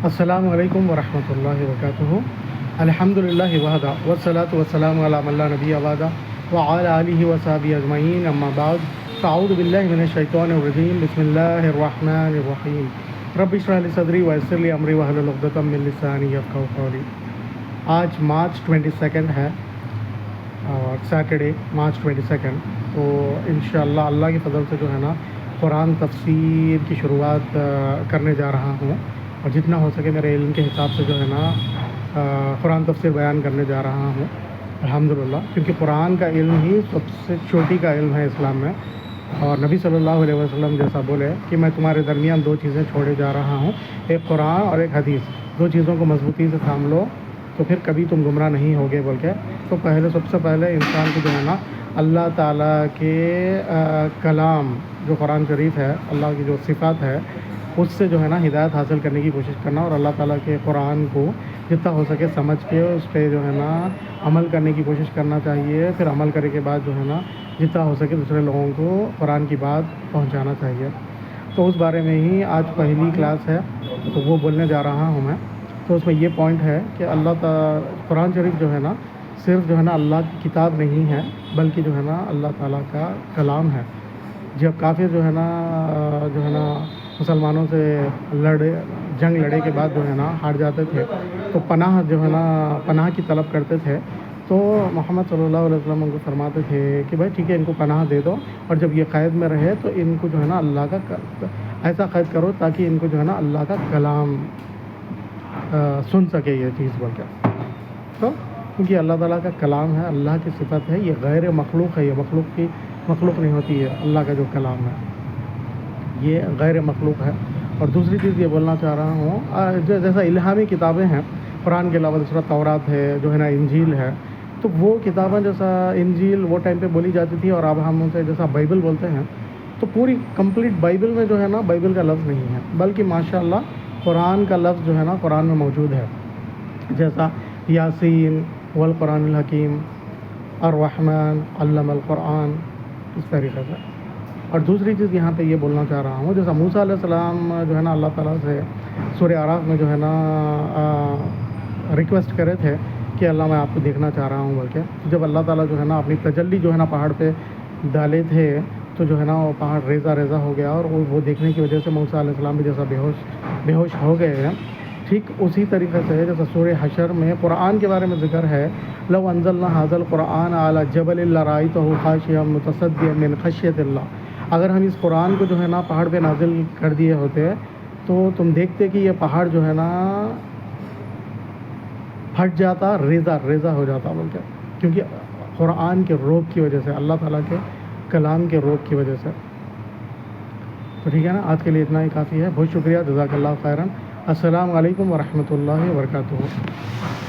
السلام علیکم ورحمۃ اللہ وبرکاتہ۔ الحمد للہ وحدہ والصلاۃ والسلام علی من لا نبی بعدہ وعلی آلہ وصحبہ اجمعین، اما بعد فاعوذ باللہ من الشیطان الرجیم، بسم اللہ الرحمن الرحیم۔ رب اشرح لی صدری ویسر لی امری واحلل عقدۃ من لسانی یفقہوا قولی۔ آج مارچ 22 ہے اور سیٹرڈے مارچ 22، تو انشاءاللہ اللہ کے فضل سے جو ہے نا قرآن تفسیر کی شروعات کرنے جا رہا ہوں، اور جتنا ہو سکے میرے علم کے حساب سے جو ہے نا قرآن تفسیر بیان کرنے جا رہا ہوں الحمدللہ، کیونکہ قرآن کا علم ہی سب سے چوٹی کا علم ہے اسلام میں، اور نبی صلی اللہ علیہ وسلم جیسا بولے کہ میں تمہارے درمیان دو چیزیں چھوڑے جا رہا ہوں، ایک قرآن اور ایک حدیث، دو چیزوں کو مضبوطی سے تھام لو تو پھر کبھی تم گمراہ نہیں ہوگے بول کے۔ تو سب سے پہلے انسان کو جو ہے نا اللہ تعالیٰ کے کلام جو قرآن شریف ہے، اللہ کی جو صفات ہے، اس سے جو ہے نا ہدایت حاصل کرنے کی کوشش کرنا، اور اللہ تعالیٰ کے قرآن کو جتنا ہو سکے سمجھ کے اس پہ جو ہے نا عمل کرنے کی کوشش کرنا چاہیے۔ پھر عمل کرنے کے بعد جو ہے نا جتنا ہو سکے دوسرے لوگوں کو قرآن کی بات پہنچانا چاہیے۔ تو اس بارے میں ہی آج پہلی کلاس ہے، تو وہ بولنے جا رہا ہوں میں۔ تو اس میں یہ پوائنٹ ہے کہ قرآن شریف جو ہے نا صرف جو ہے نا اللہ کی کتاب نہیں ہے، بلکہ جو ہے نا اللہ تعالیٰ کا کلام ہے۔ جب کافر جو ہے نا مسلمانوں سے جنگ لڑے کے بعد جو ہے نا ہار جاتے تھے، تو پناہ جو ہے نا پناہ کی طلب کرتے تھے، تو محمد صلی اللہ علیہ وسلم ان کو فرماتے تھے کہ بھائی ٹھیک ہے، ان کو پناہ دے دو، اور جب یہ قید میں رہے تو ان کو جو ہے نا اللہ کا ایسا قید کرو تاکہ ان کو جو ہے نا اللہ کا کلام سن سکے یہ چیز بول کے۔ تو کیونکہ اللہ تعالیٰ کا کلام ہے، اللہ کی صفت ہے، یہ غیر مخلوق ہے، یہ مخلوق نہیں ہوتی ہے، اللہ کا جو کلام ہے یہ غیر مخلوق ہے۔ اور دوسری چیز یہ بولنا چاہ رہا ہوں، جیسا الہامی کتابیں ہیں قرآن کے علاوہ، دوسرا تورات ہے جو ہے نا، انجیل ہے، تو وہ کتابیں جیسا انجیل وہ ٹائم پہ بولی جاتی تھی، اور اب ہم اسے جیسا بائبل بولتے ہیں، تو پوری کمپلیٹ بائبل میں جو ہے نا بائبل کا لفظ نہیں ہے، بلکہ ماشاءاللہ قرآن کا لفظ جو ہے نا قرآن میں موجود ہے، جیسا یاسین والقرآن الحکیم، الرحمن علم القرآن، اس طریقے سے۔ اور دوسری چیز یہاں پہ یہ بولنا چاہ رہا ہوں، جیسا موسیٰ علیہ السلام جو ہے نا اللہ تعالیٰ سے سورہ اعراف میں جو ہے نا ریکویسٹ کرے تھے کہ اللہ میں آپ کو دیکھنا چاہ رہا ہوں بول کے۔ جب اللہ تعالیٰ جو ہے نا اپنی تجلی جو ہے نا پہاڑ پہ ڈالے تھے، تو جو ہے نا وہ پہاڑ ریزہ ہو گیا، اور وہ دیکھنے کی وجہ سے موسیٰ علیہ السلام بھی جیسا بے ہوش ہو گئے ہیں۔ ٹھیک اسی طریقے سے جیسا سورہ حشر میں قرآن کے بارے میں ذکر ہے، لو انزلنا ھذا القرآن علی جبل لرأیتہ خاشعا متصدعا من خشیۃ اللہ، اگر ہم اس قرآن کو جو ہے نا پہاڑ پہ نازل کر دیے ہوتے تو تم دیکھتے کہ یہ پہاڑ جو ہے نا پھٹ جاتا، ریزہ ہو جاتا بول کے، کیونکہ قرآن کے روب کی وجہ سے، اللہ تعالیٰ کے کلام کے روب کی وجہ سے۔ تو ٹھیک ہے نا، آج کے لیے اتنا ہی کافی ہے، بہت شکریہ، جزاک اللہ خیراً۔ السلام علیکم ورحمۃ اللہ وبرکاتہ۔